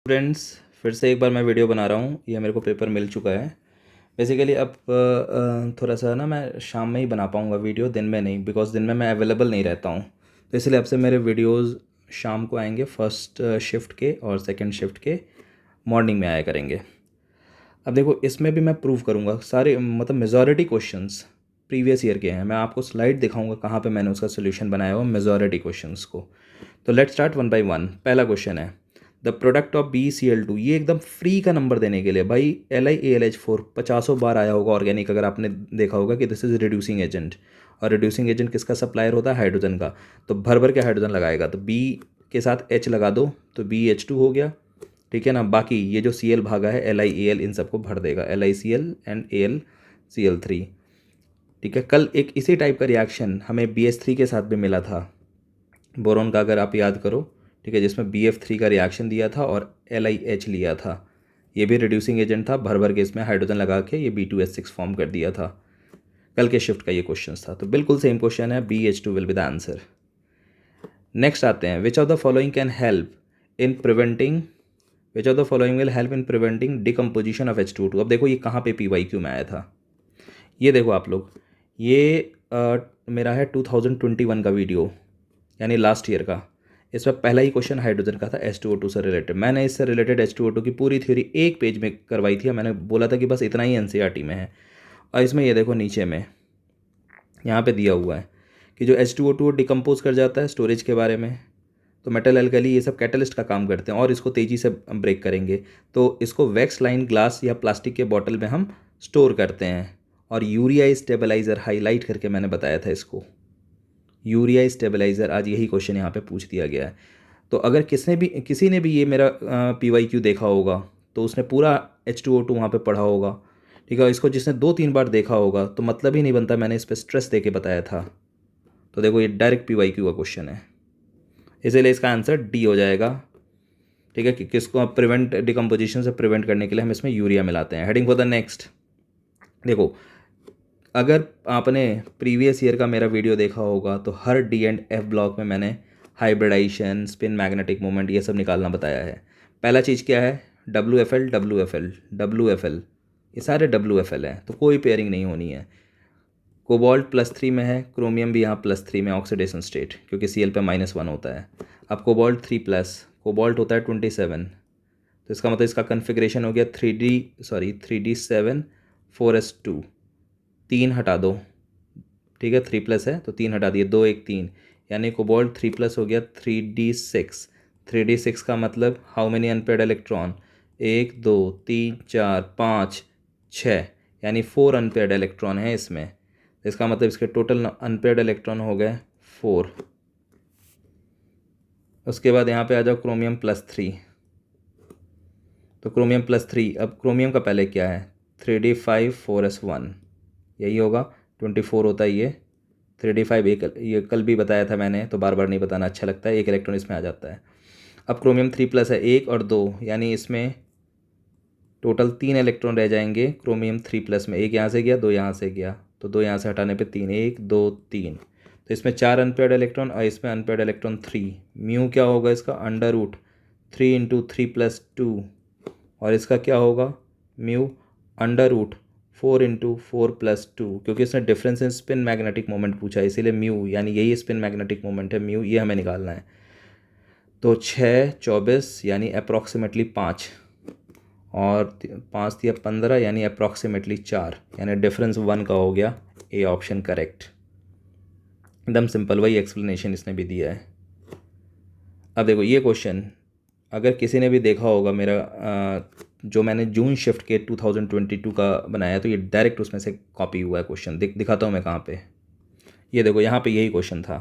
Friends, फिर से एक बार मैं वीडियो बना रहा हूँ। ये मेरे को पेपर मिल चुका है। बेसिकली अब थोड़ा सा ना मैं शाम में ही बना पाऊँगा वीडियो, दिन में नहीं, बिकॉज़ दिन में मैं अवेलेबल नहीं रहता हूँ। तो इसलिए अब से मेरे वीडियोज़ शाम को आएंगे, फर्स्ट शिफ्ट के और सेकंड शिफ्ट के मॉर्निंग में आया करेंगे। अब देखो, इसमें भी मैं प्रूव करूँगा सारे, मतलब मेजॉरिटी क्वेश्चंस प्रीवियस ईयर के हैं। मैं आपको स्लाइड दिखाऊंगा कहाँ पे मैंने उसका सोल्यूशन बनाया हुआ मेजॉरिटी क्वेश्चंस को। तो let's start one by one. पहला क्वेश्चन है द प्रोडक्ट ऑफ BeCl2। ये एकदम फ्री का नंबर देने के लिए भाई LiAlH4 50 बार आया होगा ऑर्गेनिक, अगर आपने देखा होगा कि दिस इज रिड्यूसिंग एजेंट। और रिड्यूसिंग एजेंट किसका सप्लायर होता है? हाइड्रोजन का। तो भर भर के हाइड्रोजन लगाएगा, तो बी के साथ H लगा दो तो BH2 हो गया। ठीक है ना। बाकी ये जो Cl भागा है LiAl, इन सबको भर देगा, LiCl एंड AlCl3। ठीक है। कल एक इसी टाइप का रिएक्शन हमें BH3 के साथ भी मिला था, बोरोन का, अगर आप याद करो। ठीक है, जिसमें BF3 का रिएक्शन दिया था और LiH लिया था। ये भी रिड्यूसिंग एजेंट था, भर भर के इसमें हाइड्रोजन लगा के ये B2H6 फॉर्म कर दिया था। कल के शिफ्ट का ये क्वेश्चन था, तो बिल्कुल सेम क्वेश्चन है। BH2 will be the answer. Next आते हैं, which of the following can help in preventing which of the following will help in preventing decomposition of H2O2। अब देखो ये कहाँ पे PYQ में आया था। ये देखो आप लोग, ये मेरा है 2021 का वीडियो, यानी लास्ट ईयर का। इसमें पहला ही क्वेश्चन हाइड्रोजन का था, H2O2 से रिलेटेड। मैंने इससे रिलेटेड H2O2 की पूरी थ्योरी एक पेज में करवाई थी। मैंने बोला था कि बस इतना ही NCERT में है। और इसमें ये देखो नीचे में यहाँ पे दिया हुआ है कि जो H2O2 डिकम्पोज कर जाता है स्टोरेज के बारे में। तो मेटल एल्कली ये सब कैटलिस्ट का काम करते हैं और इसको तेज़ी से ब्रेक करेंगे। तो इसको वैक्स लाइन ग्लास या प्लास्टिक के बॉटल में हम स्टोर करते हैं। और यूरिया स्टेबलाइज़र हाईलाइट करके मैंने बताया था इसको, यूरिया स्टेबलाइज़र। आज यही क्वेश्चन यहाँ पे पूछ दिया गया है। तो अगर किसी ने भी ये मेरा PYQ देखा होगा तो उसने पूरा H2O2 वहाँ पे पढ़ा होगा। ठीक है। इसको जिसने 2-3 बार देखा होगा तो मतलब ही नहीं बनता मैंने इस पर स्ट्रेस दे के बताया था। तो देखो ये डायरेक्ट PYQ का क्वेश्चन है, इसीलिए इसका आंसर डी हो जाएगा। ठीक है, कि किसको प्रिवेंट डिकम्पोजिशन से प्रिवेंट करने के लिए हम इसमें यूरिया मिलाते हैं। Heading for the next. देखो, अगर आपने प्रीवियस ईयर का मेरा वीडियो देखा होगा तो हर D&F ब्लॉक में मैंने हाइब्रिडाइजेशन, स्पिन मैग्नेटिक मोमेंट, ये सब निकालना बताया है। पहला चीज़ क्या है? WFL WFL WFL, ये सारे WFL हैं, तो कोई पेयरिंग नहीं होनी है। कोबाल्ट +3 में है, क्रोमियम भी यहाँ +3 में ऑक्सीडेशन स्टेट, क्योंकि Cl पे -1 होता है। अब कोबाल्ट 3+, कोबाल्ट होता है 27, तो इसका मतलब इसका कन्फिग्रेशन हो गया 3D7 4s2। 3 हटा दो। ठीक है, 3+ है तो 3 हटा दिए, 2 1 3, यानी कोबाल्ट 3+ हो गया 3D6। 3D6 का मतलब हाउ मेनी अनपेयर्ड इलेक्ट्रॉन? 1 2 3 4 5 6, यानी 4 अनपेयर्ड इलेक्ट्रॉन है इसमें। इसका मतलब इसके टोटल अनपेयर्ड इलेक्ट्रॉन हो गए 4। उसके बाद यहाँ पे आ जाओ क्रोमियम +3। तो क्रोमियम +3, अब क्रोमियम का पहले क्या है? 3D5 4s1, यही होगा। 24 होता है ये। 3D5 एक, ये कल भी बताया था मैंने, तो बार बार नहीं बताना अच्छा लगता है। एक इलेक्ट्रॉन इसमें आ जाता है। अब क्रोमियम 3+ है, 1 और 2, यानी इसमें टोटल 3 इलेक्ट्रॉन रह जाएंगे क्रोमियम 3+ में। एक यहाँ से गया, 2 यहाँ से गया, तो 2 यहाँ से हटाने पे 3, 1 2 3। तो इसमें 4 अनपेयर्ड इलेक्ट्रॉन और इसमें अनपेयर्ड इलेक्ट्रॉन 3। म्यू क्या होगा इसका? √3 × 3+2। और इसका क्या होगा? म्यू √4 × 4+2, क्योंकि इसने difference in spin magnetic moment पूछा है, इसीलिए म्यू, यानी यही स्पिन मैग्नेटिक मोमेंट है म्यू, ये हमें निकालना है। तो 6 24, यानी अप्रॉक्सीमेटली 5, और 5 दिया 15, यानी अप्रॉक्सीमेटली 4, यानी डिफरेंस 1 का हो गया। A option correct. एकदम सिंपल, वही एक्सप्लेनेशन इसने भी दिया है। अब देखो ये क्वेश्चन अगर किसी ने भी देखा होगा मेरा जो मैंने जून शिफ्ट के 2022 का बनाया, तो ये डायरेक्ट उसमें से कॉपी हुआ है क्वेश्चन। दिखाता हूँ मैं कहाँ पे। ये देखो यहाँ पे यही क्वेश्चन था,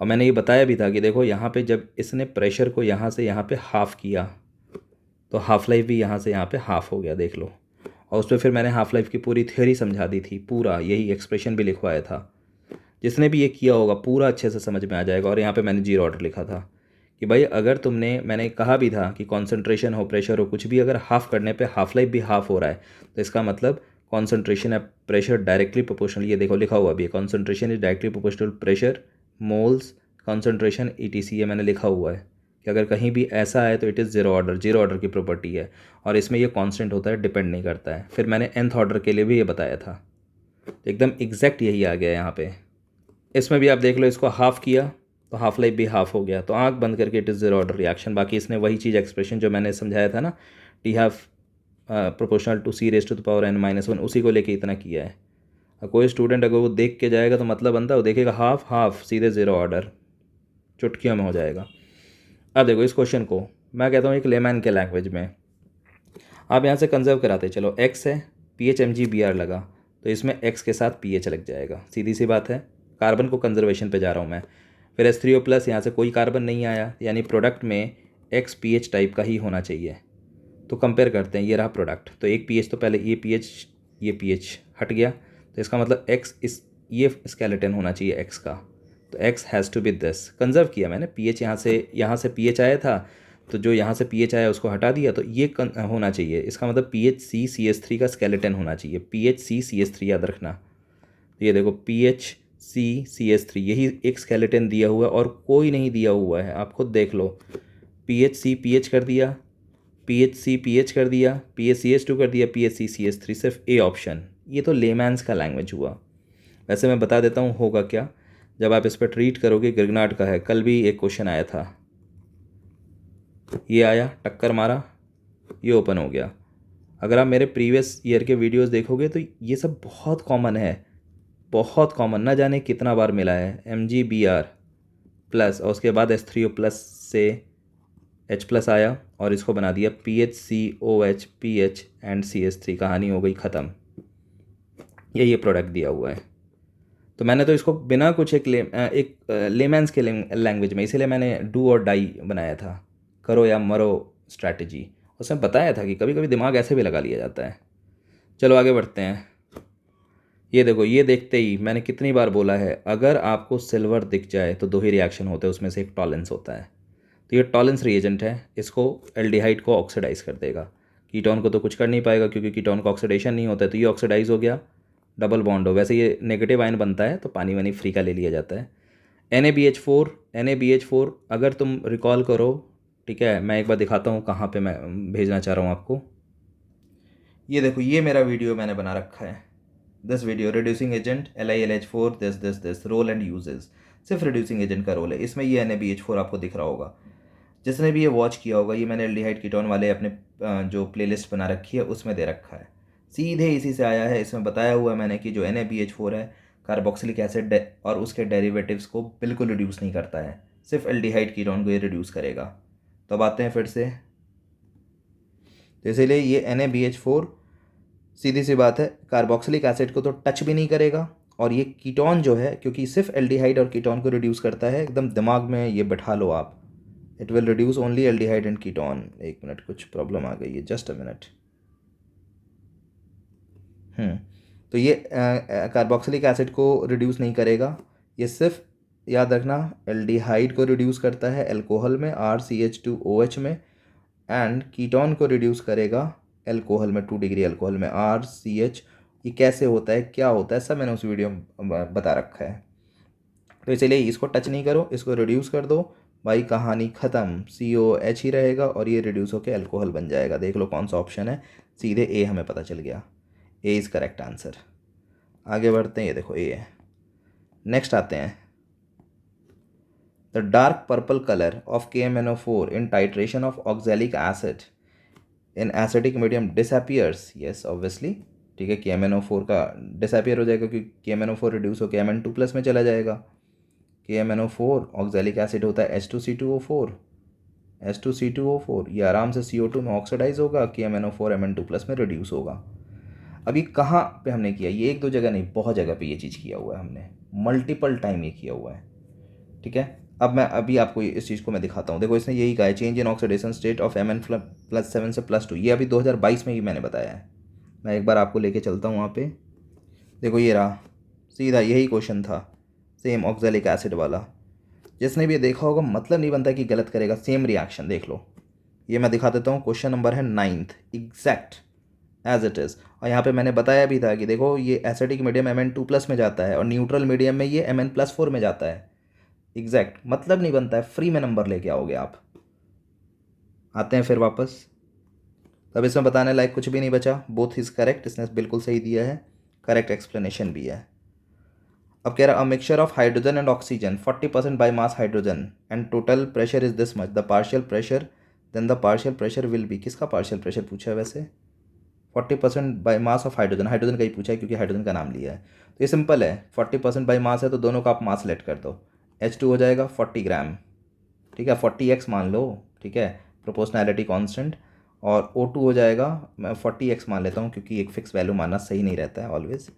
और मैंने ये बताया भी था कि देखो यहाँ पे जब इसने प्रेशर को यहाँ से यहाँ पे हाफ़ किया तो हाफ लाइफ भी यहाँ से यहाँ पे हाफ़ हो गया, देख लो। और उस पर फिर मैंने हाफ लाइफ की पूरी थ्योरी समझा दी थी, पूरा यही एक्सप्रेशन भी लिखवाया था। जिसने भी ये किया होगा पूरा अच्छे से समझ में आ जाएगा। और यहाँ पे मैंने 0 ऑर्डर लिखा था कि भाई अगर मैंने कहा भी था कि कॉन्सेंट्रेशन हो, प्रेशर हो, कुछ भी, अगर हाफ़ करने पे हाफ लाइफ भी हाफ़ हो रहा है तो इसका मतलब कॉन्सेंट्रेशन है प्रेशर डायरेक्टली प्रोपोर्शनल। ये देखो लिखा हुआ भी है, concentration is directly proportional pressure moles concentration ETC, ये मैंने लिखा हुआ है कि अगर कहीं भी ऐसा है तो इट इज़ ज़ीरो ऑर्डर की प्रॉपर्टी है, और इसमें ये कांस्टेंट होता है, डिपेंड नहीं करता है। फिर मैंने nth ऑर्डर के लिए भी ये बताया था, एकदम एग्जैक्ट यही आ गया यहाँ पे। इसमें भी आप देख लो, इसको हाफ़ किया तो हाफ लाइफ भी हाफ हो गया, तो आंख बंद करके it is zero order reaction. बाकी इसने वही चीज़ एक्सप्रेशन जो मैंने समझाया था ना, T half proportional to C raise to the power n-1, उसी को लेके इतना किया है। और कोई स्टूडेंट अगर वो देख के जाएगा तो मतलब बनता है वो देखेगा हाफ हाफ सीधे ज़ीरो ऑर्डर, चुटकियों में हो जाएगा। अब देखो इस क्वेश्चन को मैं कहता हूँ एक लेमैन के लैंग्वेज में, आप यहाँ से कंजर्व कराते चलो, x है, PHMgBr लगा तो इसमें x के साथ pH लग जाएगा, सीधी सी बात है। कार्बन को कंजर्वेशन पे जा रहा हूँ मैं। फिर H3O प्लस, यहाँ से कोई कार्बन नहीं आया, यानी प्रोडक्ट में x pH टाइप का ही होना चाहिए। तो कंपेयर करते हैं, ये रहा प्रोडक्ट, तो एक pH तो पहले ये pH हट गया, तो इसका मतलब x इस ये स्केलेटन होना चाहिए x का, तो x has to be this. Conserve किया मैंने, pH यहाँ से pH आया था, तो जो यहाँ से pH आया उसको हटा दिया, तो ये होना चाहिए। इसका मतलब PHCCH3 का स्केलेटन होना चाहिए, PHCCH3 याद रखना। तो ये देखो PHCCH3 यही एक स्केलेटन दिया हुआ है और कोई नहीं दिया हुआ है, आप खुद देख लो। PHC कर दिया, PHC कर दिया, PHCH2 कर दिया, PHCCH3, सिर्फ ए ऑप्शन। ये तो लेमैन्स का लैंग्वेज हुआ। वैसे मैं बता देता हूँ होगा क्या जब आप इस पर ट्रीट करोगे। गिरगनाट का है, कल भी एक क्वेश्चन आया था, ये आया, टक्कर मारा, ये ओपन हो गया। अगर आप मेरे प्रीवियस ईयर के वीडियोस देखोगे तो ये सब बहुत कॉमन है, बहुत कॉमन, ना जाने कितना बार मिला है। MgBr प्लस और उसके बाद H3O प्लस से H प्लस आया और इसको बना दिया PHCOH PH एंड CH3, कहानी हो गई ख़त्म। ये प्रोडक्ट दिया हुआ है। तो मैंने तो इसको बिना कुछ एक लेमैन्स के लैंग्वेज में, इसीलिए मैंने डू और डाई बनाया था, करो या मरो स्ट्रैटेजी। उसमें बताया था कि कभी कभी दिमाग ऐसे भी लगा लिया जाता है। चलो आगे बढ़ते हैं। ये देखो, ये देखते ही मैंने कितनी बार बोला है, अगर आपको सिल्वर दिख जाए तो दो ही रिएक्शन होते हैं, उसमें से एक टॉलेंस होता है। तो ये टॉलेंस रिएजेंट है, इसको एल्डिहाइड को ऑक्सीडाइज कर देगा। कीटोन को तो कुछ कर नहीं पाएगा क्योंकि कीटोन का ऑक्सीडेशन नहीं होता है, तो ये ऑक्सीडाइज हो गया, डबल बॉन्ड हो। वैसे ये नेगेटिव आयन बनता है तो पानी वानी फ्री का ले लिया जाता है। NaBH4 अगर तुम रिकॉल करो, ठीक है, मैं एक बार दिखाता हूँ कहाँ पे मैं भेजना चाह रहा हूँ आपको। ये देखो, ये मेरा वीडियो मैंने बना रखा है, this video reducing agent LiLH4 this role and uses. सिर्फ रिड्यूसिंग एजेंट का रोल है इसमें। ये NaBH4 आपको दिख रहा होगा, जिसने भी ये वॉच किया होगा, ये मैंने एल्डिहाइड कीटोन वाले अपने जो प्लेलिस्ट बना रखी है उसमें दे रखा है, सीधे इसी से आया है। इसमें बताया हुआ है मैंने कि जो NaBH4 है कार्बोक्सिलिक एसिड और उसके डेरिवेटिव्स को बिल्कुल रिड्यूस नहीं करता है, सिर्फ एल्डिहाइड कीटोन को ये रिड्यूस करेगा। तो अब आते हैं फिर से, तो इसीलिए ये NaBH4 सीधी सी बात है, कार्बोक्सिलिक एसिड को तो टच भी नहीं करेगा, और ये कीटोन जो है, क्योंकि सिर्फ एल्डिहाइड और कीटोन को रिड्यूस करता है, एकदम दिमाग में ये बैठा लो आप, it will reduce only aldehyde and ketone. एक मिनट, कुछ प्रॉब्लम आ गई है, जस्ट अ मिनट। तो ये कार्बोक्सिलिक एसिड को रिड्यूस नहीं करेगा, ये सिर्फ याद रखना एल्डिहाइड को रिड्यूस करता है अल्कोहल में RCH2OH में, एंड कीटोन को रिड्यूस करेगा अल्कोहल में 2 डिग्री अल्कोहल में RCH। ये कैसे होता है, क्या होता है, सब मैंने उस वीडियो में बता रखा है। तो इसलिए इसको टच नहीं करो, इसको रिड्यूस कर दो भाई, कहानी ख़त्म। COH ही रहेगा और ये रिड्यूस होकर अल्कोहल बन जाएगा। देख लो कौन सा ऑप्शन है, सीधे ए हमें पता चल गया, ए इज़ करेक्ट आंसर। आगे बढ़ते हैं, ये देखो ए है। नेक्स्ट आते हैं, the dark purple colour of KMnO4 in titration of oxalic acid in acidic medium disappears. Yes obviously, ठीक है, KMnO4 का डिसअपियर हो जाएगा क्योंकि KMnO4 रिड्यूस होकर Mn2 प्लस में चला जाएगा। KMnO4 ऑक्जेलिक एसिड होता है H2C2O4, ये आराम से CO2 में ऑक्सीडाइज होगा, KMnO4 Mn2 प्लस में रिड्यूस होगा। अभी कहाँ पे हमने किया, ये एक दो जगह नहीं, बहुत जगह पे ये चीज़ किया हुआ है हमने, मल्टीपल टाइम ये किया हुआ है, ठीक है। अब मैं अभी आपको इस चीज़ को मैं दिखाता हूँ। देखो इसने यही कहा है, change in oxidation state of Mn+7 से +2, ये अभी 2022 में ही मैंने बताया है। मैं एक बार आपको लेके चलता हूँ वहाँ पे। देखो ये रहा, सीधा यही क्वेश्चन था, सेम ऑक्जेलिक एसिड वाला। जिसने भी ये देखा होगा, मतलब नहीं बनता कि गलत करेगा, सेम रिएक्शन देख लो। ये मैं दिखा देता हूँ, क्वेश्चन नंबर है 9th, exact as it is. और यहाँ पे मैंने बताया भी था कि देखो ये एसिडिक मीडियम Mn2 प्लस में जाता है और न्यूट्रल मीडियम में ये Mn+4 में जाता है। एग्जैक्ट, मतलब नहीं बनता है, फ्री में नंबर लेके आओगे आप। आते हैं फिर वापस। तब इसमें बताने लायक कुछ भी नहीं बचा, बोथ इज़ करेक्ट, इसने बिल्कुल सही दिया है, करेक्ट एक्सप्लेनेशन भी है। अब कह रहा a mixture of hydrogen and oxygen 40% by mass hydrogen and total pressure is this much, the partial pressure then the partial pressure will be. किसका पार्शियल प्रेशर पूछा है वैसे? 40% by mass of hydrogen, hydrogen का ही पूछा है क्योंकि hydrogen का नाम लिया है। तो ये सिंपल है, 40% बाई मास है तो दोनों का आप मास लेट कर दो। H2 हो जाएगा 40 ग्राम, ठीक है, 40x मान लो, ठीक है, प्रोपोर्शनैलिटी कांस्टेंट। और O2 हो जाएगा, मैं 40x मान लेता हूँ क्योंकि एक फिक्स वैल्यू मानना सही नहीं रहता है ऑलवेज,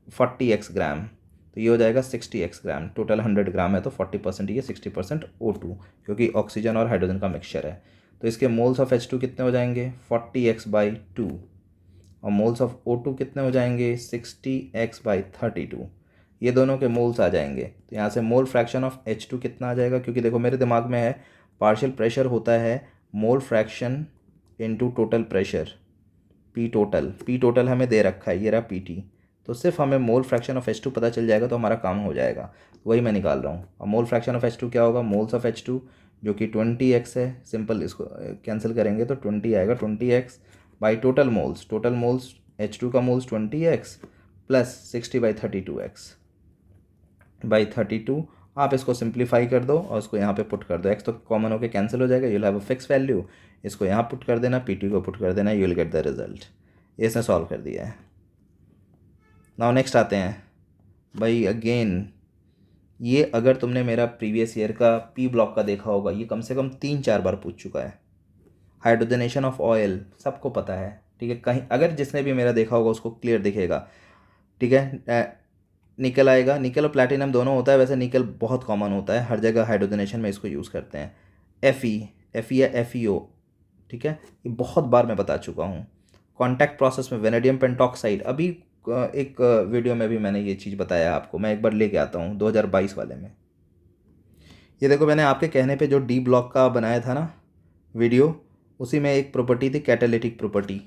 40x ग्राम। तो ये हो जाएगा 60x ग्राम, टोटल 100 ग्राम है तो 40% ये 60% O2, क्योंकि ऑक्सीजन और हाइड्रोजन का मिक्सचर है। तो इसके मोल्स ऑफ H2 कितने हो जाएंगे? 40x/2। और मोल्स ऑफ O2 कितने हो जाएंगे? 60x/32। ये दोनों के मोल्स आ जाएंगे। तो यहाँ से मोल फ्रैक्शन ऑफ H2 कितना आ जाएगा? क्योंकि देखो मेरे दिमाग में है पार्शियल प्रेशर होता है mole fraction into total pressure, P total हमें दे रखा है, ये रहा PT। तो सिर्फ हमें मोल फ्रैक्शन ऑफ H2 पता चल जाएगा तो हमारा काम हो जाएगा, वही मैं निकाल रहा हूँ। और मोल फ्रैक्शन ऑफ H2 क्या होगा? मोल्स ऑफ H2 जो कि 20x है, सिंपल इसको कैंसिल करेंगे तो 20 आएगा, 20x by total moles H2 का मोल्स 20x प्लस 60/32x/32। आप इसको सिंप्लीफाई कर दो और इसको यहाँ पे पुट कर दो, x तो कॉमन होकर कैंसिल हो जाएगा, you will have a fix value, इसको यहाँ पुट कर देना, PT को पुट कर देना, you will get the result. इसने सॉल्व कर दिया है। नाउ नेक्स्ट आते हैं भाई, अगेन ये अगर तुमने मेरा प्रीवियस ईयर का P ब्लॉक का देखा होगा, ये कम से कम 3-4 बार पूछ चुका है। हाइड्रोजनेशन ऑफ ऑयल सबको पता है, ठीक है, कहीं अगर जिसने भी मेरा देखा होगा उसको क्लियर दिखेगा, ठीक है। निकल आएगा, निकल और प्लैटिनम दोनों होता है, वैसे निकल बहुत कॉमन होता है हर जगह, हाइड्रोजनेशन में इसको यूज़ करते हैं। Fe या FeO, ठीक है, ये बहुत बार मैं बता चुका हूँ। कॉन्टैक्ट प्रोसेस में वेनेडियम पेंटॉक्साइड, अभी एक वीडियो में भी मैंने ये चीज़ बताया आपको, मैं एक बार लेके आता हूँ 2022 वाले में। ये देखो मैंने आपके कहने पे जो D ब्लॉक का बनाया था ना वीडियो, उसी में एक प्रॉपर्टी थी कैटालिटिक प्रॉपर्टी,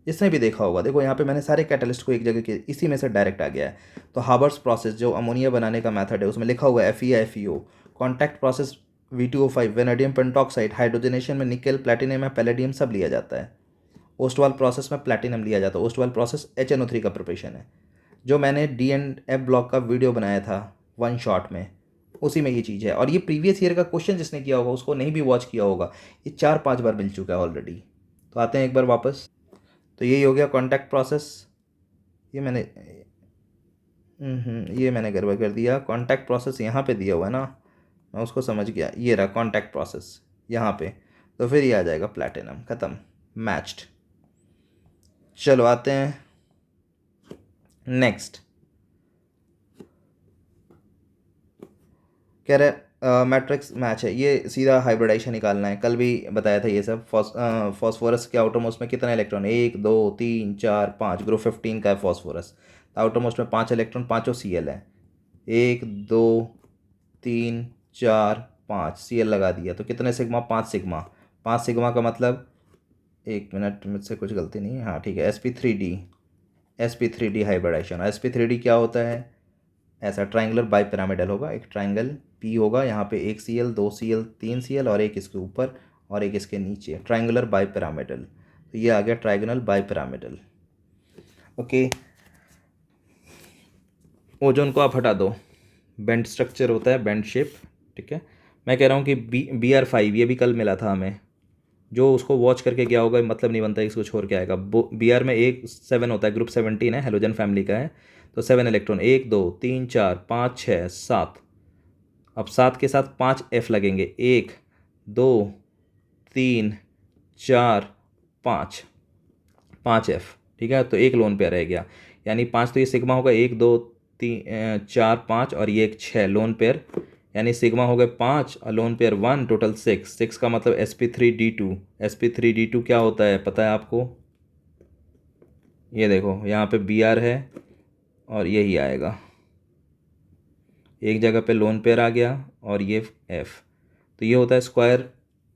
जिसने भी देखा होगा, देखो यहाँ पे मैंने सारे कैटलिस्ट को एक जगह के इसी में से डायरेक्ट आ गया है। तो हाबर्स प्रोसेस जो अमोनिया बनाने का मेथड है उसमें लिखा हुआ है Fe या FeO। Contact process V2O5 vanadium pentoxide, hydrogenation में निकल, प्लैटिनम या पैलेडियम सब लिया जाता है। ओस्टवाल प्रोसेस में प्लैटिनम लिया जाता है, ओस्टवाल प्रोसेस HNO3 का प्रिपरेशन है। जो मैंने D&F ब्लॉक का वीडियो बनाया था 1 शॉट में, उसी में ये चीज़ है। और ये प्रीवियस ईयर का क्वेश्चन जिसने किया होगा उसको नहीं भी वॉच किया होगा, ये 4-5 बार मिल चुका है ऑलरेडी। तो आते हैं एक बार वापस, तो यही हो गया कॉन्टैक्ट प्रोसेस। ये मैंने गड़बड़ कर दिया, कॉन्टैक्ट प्रोसेस यहाँ पे दिया हुआ है ना, मैं उसको समझ गया, ये रहा कॉन्टैक्ट प्रोसेस यहाँ पे, तो फिर ये आ जाएगा प्लैटिनम, ख़त्म, मैच्ड। चलो आते हैं नेक्स्ट। कह रहे मैट्रिक्स मैच है, ये सीधा हाइब्रिडाइजेशन निकालना है, कल भी बताया था ये सब। फॉस्फोरस के आउटर मोस्ट में कितना इलेक्ट्रॉन? 1 2 3 4 5, ग्रुप 15 का है फॉस्फोरस। आउटर मोस्ट में 5 इलेक्ट्रॉन, पाँचों Cl है। 1 2 3 4 5 Cl लगा दिया, तो कितने सिग्मा? 5 सिग्मा। 5 सिग्मा का मतलब, एक मिनट मुझसे कुछ गलती नहीं है, हाँ ठीक है, sp3d हाइब्रिडाइजेशन। sp3d क्या होता है? ऐसा ट्राइंगुलर बाई पिरामिडल होगा, एक ट्राइंगल P होगा, यहाँ पे 1 Cl 2 Cl 3 Cl और एक इसके ऊपर और एक इसके नीचे, ट्राइंगुलर बाई पिरामिडल। तो ये आ गया trigonal bi pyramidal. Okay, ozone को आप हटा दो, बेंड स्ट्रक्चर होता है, बेंड शेप, ठीक है। मैं कह रहा हूँ कि Br5 ये भी कल मिला था हमें, जो उसको वॉच करके गया होगा मतलब नहीं बनता इसको छोड़ के आएगा। Br में 7 होता है, ग्रुप 17 है, हेलोजन फैमिली का है, तो 7 इलेक्ट्रॉन, 1 2 3 4 5 6 7। अब 7 के साथ 5 F लगेंगे, 1 2 3 4 5, 5 F, ठीक है। तो एक लोन पेयर रह गया, यानी 5 तो ये सिग्मा होगा, 1 2 3 4 5 और ये एक 6 लोन पेयर, यानी सिग्मा हो गए 5 और लोन पेयर 1, टोटल 6 का मतलब sp3d2। sp3d2 क्या होता है पता है आपको? ये देखो यहाँ पे Br है और यही आएगा, एक जगह पे लोन पेयर आ गया और ये F। तो ये होता है स्क्वायर,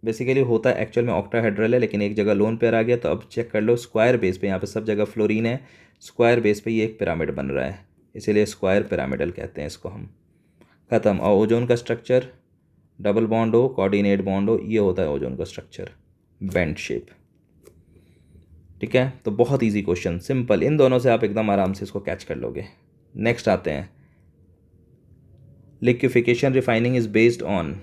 बेसिकली होता है एक्चुअल में ऑक्टाहेड्रल है, लेकिन एक जगह लोन पेयर आ गया। तो अब चेक कर लो, स्क्वायर बेस पे यहाँ पे सब जगह फ्लोरीन है, स्क्वायर बेस पे ये एक पिरामिड बन रहा है, इसीलिए स्क्वायर पिरामिडल कहते हैं इसको हम। ख़त्म। और ओजोन का स्ट्रक्चर, डबल बॉन्ड हो, कोऑर्डिनेट बॉन्ड हो, ये होता है ओजोन का स्ट्रक्चर, बेंट शेप। ठीक है, तो बहुत इजी क्वेश्चन, सिंपल, इन दोनों से आप एकदम आराम से इसको कैच कर लोगे। नेक्स्ट आते हैं, liquefaction refining is based on